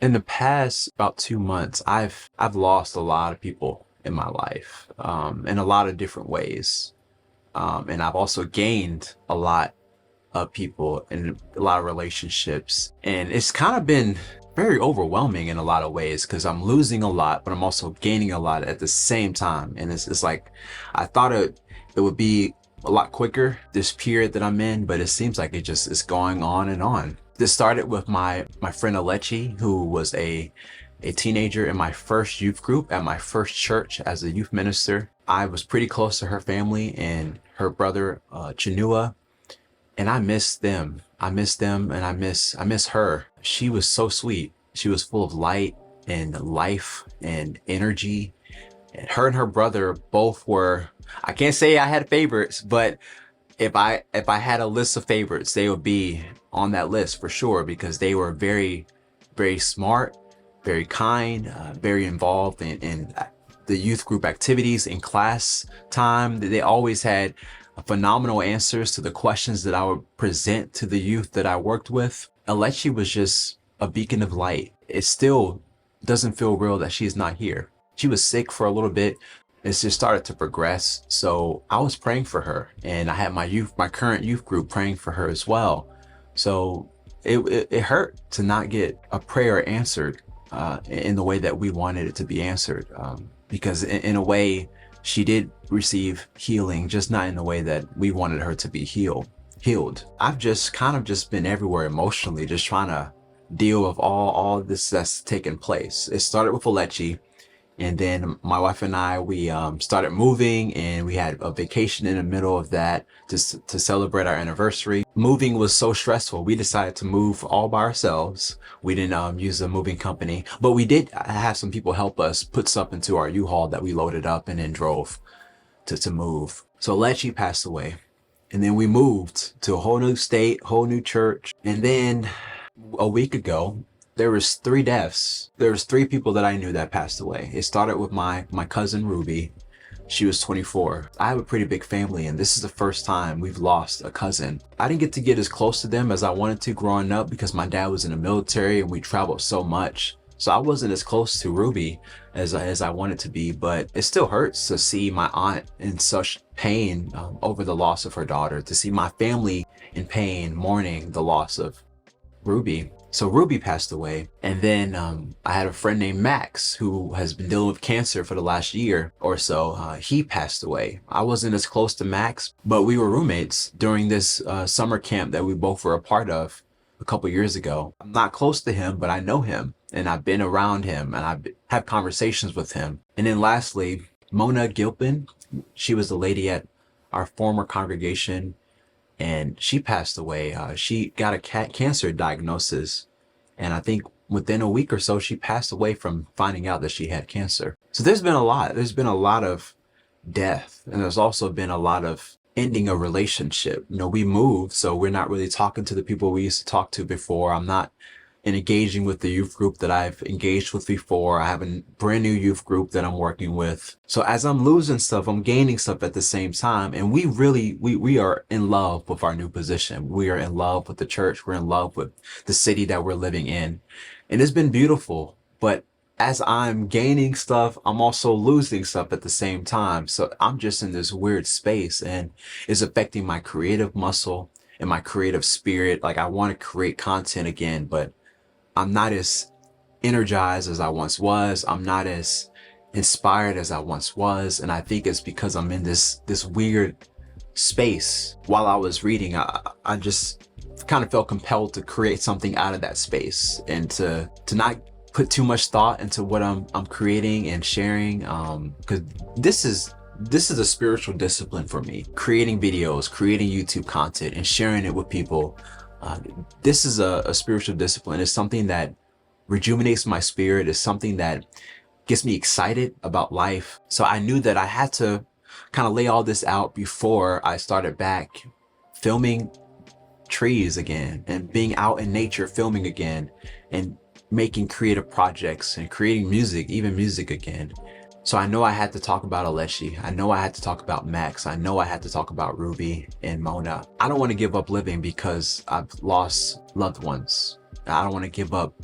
In the past about 2 months, I've lost a lot of people in my life, in a lot of different ways. And I've also gained a lot of people and a lot of relationships. And it's kind of been very overwhelming in a lot of ways because I'm losing a lot, but I'm also gaining a lot at the same time. And it's like I thought it would be a lot quicker this period that I'm in, but it seems like it just is going on and on. This started with my friend Alechi, who was a teenager in my first youth group at my first church as a youth minister. I was pretty close to her family and her brother Chinua, and I miss them. I miss them, and I miss her. She was so sweet. She was full of light and life and energy. And her brother both were, I can't say I had favorites, but if I had a list of favorites, they would be on that list for sure because they were very smart, very kind, very involved in the youth group activities in class time. They always had phenomenal answers to the questions that I would present to the youth that I worked with. Alechi was just a beacon of light. It still doesn't feel real that she's not here. She was sick for a little bit. It's just started to progress. So I was praying for her, and I had my current youth group praying for her as well. So it hurt to not get a prayer answered in the way that we wanted it to be answered. Because in a way, she did receive healing, just not in the way that we wanted her to be healed. I've just kind of just been everywhere emotionally, just trying to deal with all this that's taken place. It started with Alechi, and then my wife and I, we started moving, and we had a vacation in the middle of that to celebrate our anniversary. Moving was so stressful. We decided to move all by ourselves. We didn't use a moving company, but we did have some people help us put stuff into our U-Haul that we loaded up and then drove to move. So Lechi passed away, and then we moved to a whole new state, whole new church. And then a week ago, there was 3 deaths. There was 3 people that I knew that passed away. It started with my cousin Ruby. She was 24. I have a pretty big family, and this is the first time we've lost a cousin. I didn't get as close to them as I wanted to growing up because my dad was in the military and we traveled so much. So I wasn't as close to Ruby as I wanted to be, but it still hurts to see my aunt in such pain over the loss of her daughter, to see my family in pain mourning the loss of Ruby. So Ruby passed away, and then I had a friend named Max who has been dealing with cancer for the last year or so. He passed away. I wasn't as close to Max, but we were roommates during this summer camp that we both were a part of a couple years ago. I'm not close to him, but I know him, and I've been around him, and I've had conversations with him. And then lastly, Mona Gilpin. She was the lady at our former congregation, and she passed away. She got a cancer diagnosis, and I think within a week or so, she passed away from finding out that she had cancer. So there's been a lot. There's been a lot of death, and there's also been a lot of ending a relationship. You know, we moved, so we're not really talking to the people we used to talk to before. I'm not engaging with the youth group that I've engaged with before. I have a brand new youth group that I'm working with. So as I'm losing stuff, I'm gaining stuff at the same time. And we are in love with our new position. We are in love with the church. We're in love with the city that we're living in. And it's been beautiful. But as I'm gaining stuff, I'm also losing stuff at the same time. So I'm just in this weird space, and it's affecting my creative muscle and my creative spirit. Like, I want to create content again, but I'm not as energized as I once was. I'm not as inspired as I once was. And I think it's because I'm in this weird space. While I was reading, I just kind of felt compelled to create something out of that space, and to not put too much thought into what I'm creating and sharing. Because this is a spiritual discipline for me. Creating videos, creating YouTube content, and sharing it with people. This is a spiritual discipline. It's something that rejuvenates my spirit. It's something that gets me excited about life. So I knew that I had to kind of lay all this out before I started back filming trees again, and being out in nature filming again, and making creative projects and creating music, even music again. So I know I had to talk about Alechi. I know I had to talk about Max. I know I had to talk about Ruby and Mona. I don't want to give up living because I've lost loved ones. I don't want to give up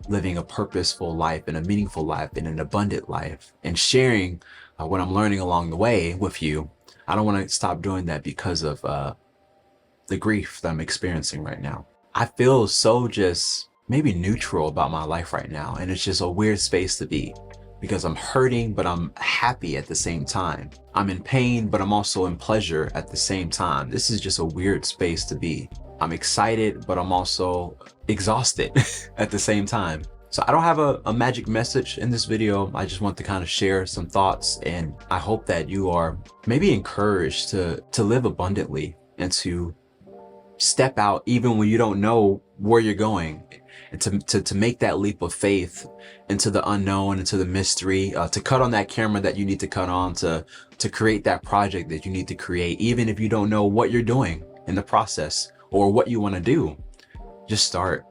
living a purposeful life and a meaningful life and an abundant life and sharing what I'm learning along the way with you. I don't want to stop doing that because of the grief that I'm experiencing right now. I feel so just maybe neutral about my life right now. And it's just a weird space to be because I'm hurting, but I'm happy at the same time. I'm in pain, but I'm also in pleasure at the same time. This is just a weird space to be. I'm excited, but I'm also exhausted at the same time. So I don't have a magic message in this video. I just want to kind of share some thoughts, and I hope that you are maybe encouraged to live abundantly and to step out even when you don't know where you're going, and to make that leap of faith into the unknown, into the mystery, to cut on that camera that you need to cut on, to create that project that you need to create, even if you don't know what you're doing in the process or what you want to do. Just start.